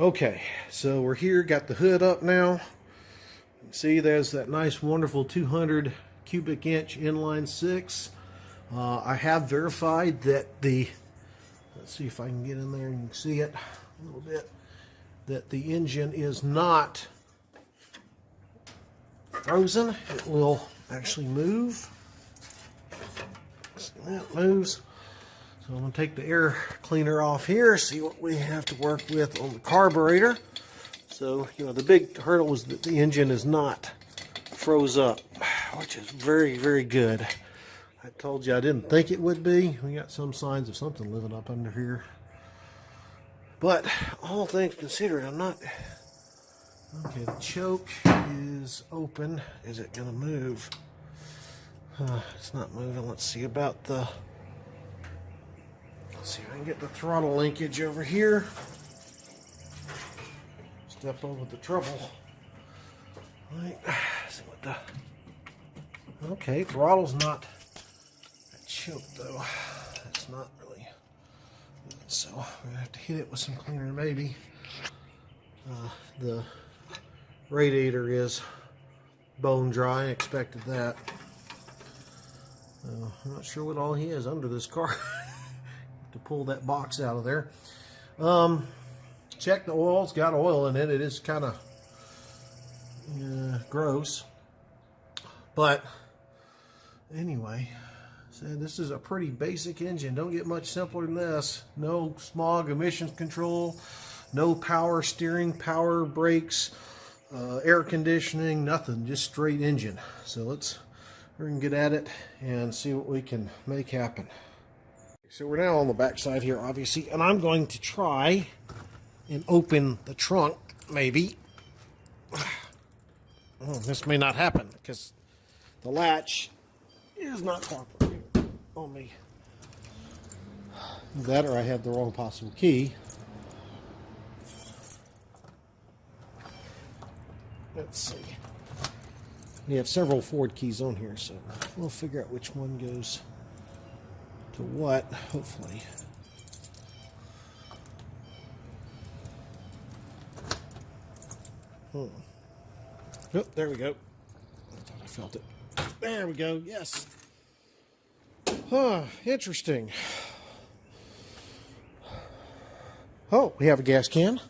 Okay, so we're here, got the hood up now. See, there's that nice, wonderful 200 cubic inch inline six. I have verified that let's see if I can get in there and you can see it a little bit, that the engine is not frozen. It will actually move. See, that moves. So I'm going to take the air cleaner off here, see what we have to work with on the carburetor. So, the big hurdle was that the engine is not froze up, which is very, very good. I told you I didn't think it would be. We got some signs of something living up under here. But all things considered, I'm not... Okay, the choke is open. Is it going to move? It's not moving. Let's see about the... Let's see if I can get the throttle linkage over here. Step over the trouble. Right. See what the... Okay, throttle's not choked though. It's not really good. So we're gonna have to hit it with some cleaner maybe. The radiator is bone dry. I expected that. I'm not sure what all he has under this car. To pull that box out of there. Check the oil. It's got oil in it. It is kind of gross. But anyway, so this is a pretty basic engine. Don't get much simpler than this. No smog emissions control, no power steering, power brakes, air conditioning, nothing. Just straight engine. So we're going to get at it and see what we can make happen. So we're now on the back side here, obviously, and I'm going to try and open the trunk, maybe. Oh, this may not happen because the latch is not cooperating on me. That or I have the wrong possible key. Let's see. We have several Ford keys on here, so we'll figure out which one goes to what, hopefully. Oh, there we go. I thought I felt it. There we go, yes. Huh, interesting. Oh, we have a gas can.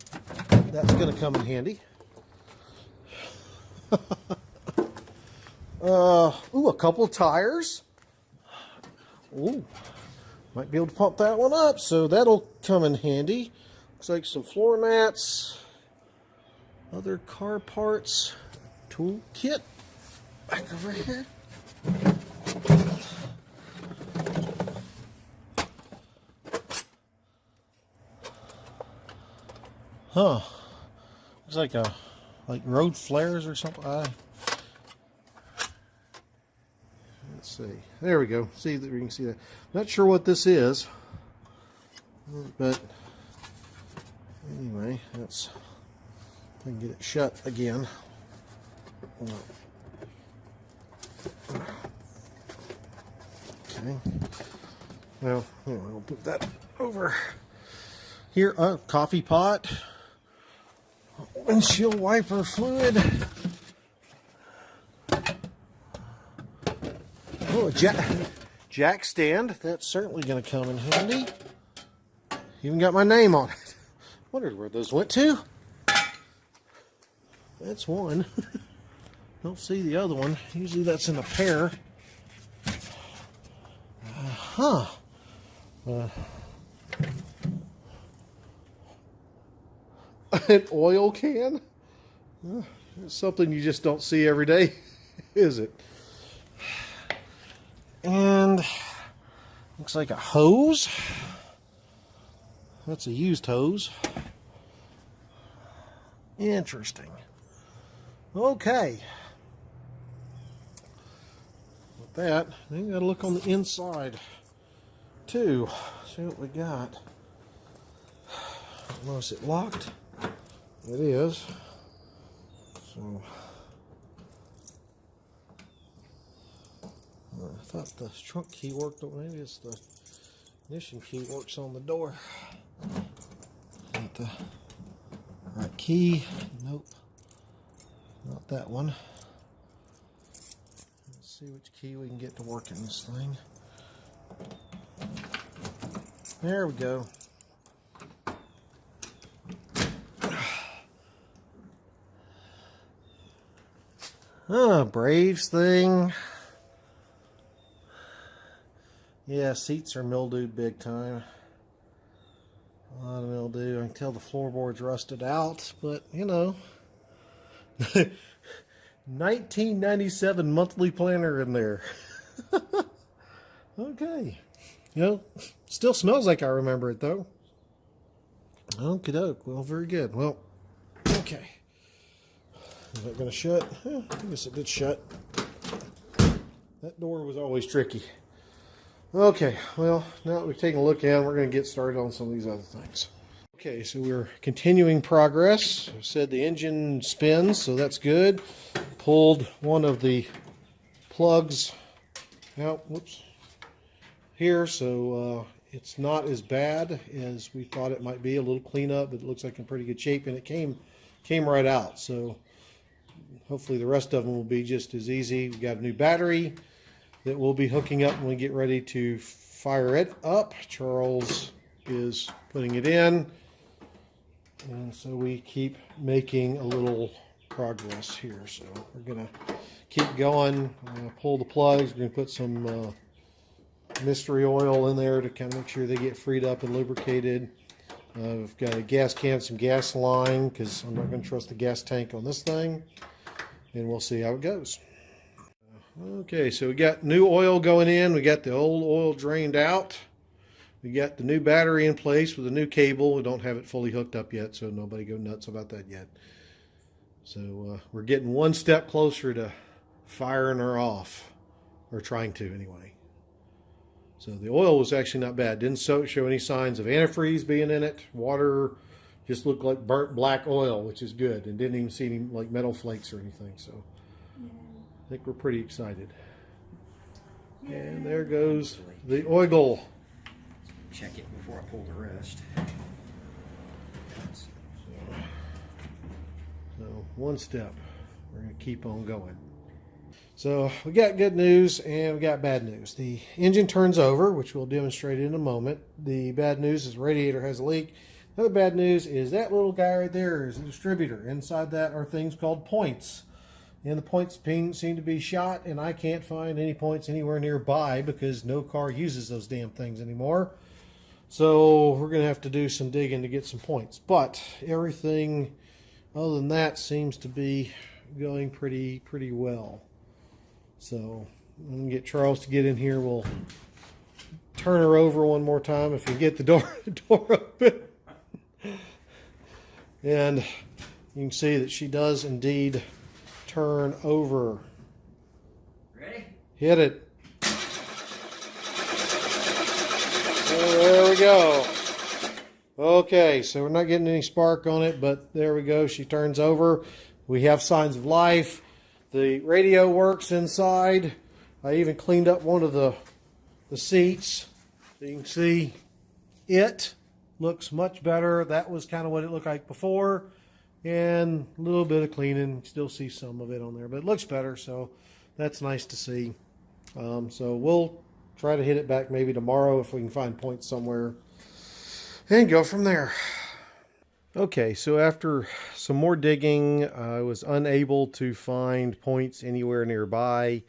That's going to come in handy. Ooh, a couple of tires. Ooh, might be able to pump that one up, so that'll come in handy. Looks like some floor mats, other car parts, tool kit back over here. Huh? Looks like road flares or something. Let's see. There we go. See that we can see that. Not sure what this is, but anyway, that's. I can get it shut again. Okay. Well, I'll put that over here. Coffee pot, windshield wiper fluid. Oh, a jack stand. That's certainly going to come in handy. Even got my name on it. Wondered where those went to. That's one. Don't see the other one. Usually that's in a pair. An oil can? It's something you just don't see every day, is it? And looks like a hose. That's a used hose. Interesting. Okay. With that, then you gotta look on the inside too. See what we got. Is it locked? It is. So I thought the trunk key worked, but maybe it's the ignition key works on the door. All right, key. Nope, not that one. Let's see which key we can get to work in this thing. There we go. Braves thing. Yeah, seats are mildewed big time. A lot of mildew. I can tell the floorboard's rusted out, but you know. 1997 monthly planner in there. Okay. You know, still smells like I remember it though. Okie doke. Well, very good. Well, okay. Is that going to shut? I guess it did shut. That door was always tricky. Okay, well, now that we've taken a look at it, we're going to get started on some of these other things. Okay, so we're continuing progress. I said the engine spins, so that's good. Pulled one of the plugs out, whoops, here, so it's not as bad as we thought it might be. A little cleanup, but it looks like in pretty good shape, and it came right out. So hopefully the rest of them will be just as easy. We've got a new battery that we'll be hooking up when we get ready to fire it up. Charles is putting it in. And so we keep making a little progress here. So we're going to keep going. I'm going to pull the plugs. We're going to put some mystery oil in there to kind of make sure they get freed up and lubricated. We've got a gas can, some gas line, because I'm not going to trust the gas tank on this thing. And we'll see how it goes. Okay, so we got new oil going in. We got the old oil drained out. We got the new battery in place with a new cable. We don't have it fully hooked up yet, so nobody go nuts about that yet. So we're getting one step closer to firing her off, or trying to anyway. So the oil was actually not bad. Didn't show any signs of antifreeze being in it. Water just looked like burnt black oil, which is good, and didn't even see any like metal flakes or anything. So I think we're pretty excited. And there goes the oil. Check it before I pull the rest. So one step. We're going to keep on going. So we got good news and we got bad news. The engine turns over, which we'll demonstrate in a moment. The bad news is the radiator has a leak. The other bad news is that little guy right there is a distributor. Inside that are things called points. And the points seem to be shot, and I can't find any points anywhere nearby because no car uses those damn things anymore. So we're going to have to do some digging to get some points. But everything other than that seems to be going pretty well. So I'm going to get Charles to get in here. We'll turn her over one more time if we get the door open. And you can see that she does indeed turn over. Ready? Hit it. There we go. Okay, so we're not getting any spark on it, but there we go. She turns over. We have signs of life. The radio works inside. I even cleaned up one of the seats. So you can see it looks much better. That was kind of what it looked like before. And a little bit of cleaning. Still see some of it on there, but it looks better, so that's nice to see. So we'll try to hit it back maybe tomorrow if we can find points somewhere and go from there. Okay, so after some more digging, I was unable to find points anywhere nearby.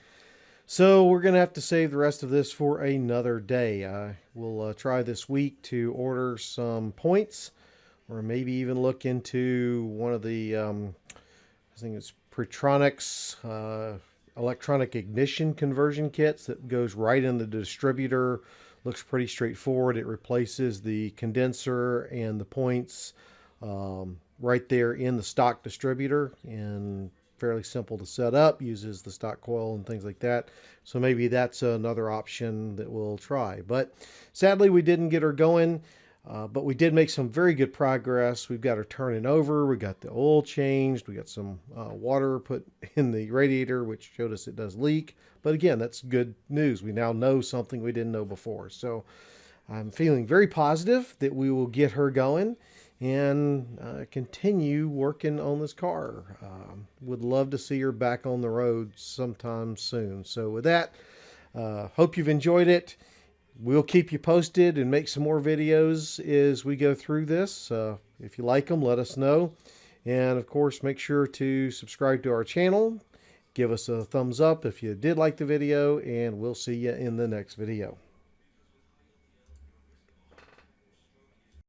So we're going to have to save the rest of this for another day. We'll try this week to order some points, or maybe even look into one of the, I think it's Pretronics electronic ignition conversion kits that goes right in the distributor. Looks pretty straightforward. It replaces the condenser and the points right there in the stock distributor, and fairly simple to set up, uses the stock coil and things like that. So maybe that's another option that we'll try. But sadly we didn't get her going, but we did make some very good progress. We've got her turning over, we got the oil changed, we got some water put in the radiator, which showed us it does leak. But again, that's good news. We now know something we didn't know before. So I'm feeling very positive that we will get her going. and continue working on this car. Would love to see her back on the road sometime soon. So with that, hope you've enjoyed it. We'll keep you posted and make some more videos as we go through this. If you like them, let us know. And of course, make sure to subscribe to our channel. Give us a thumbs up if you did like the video, and we'll see you in the next video.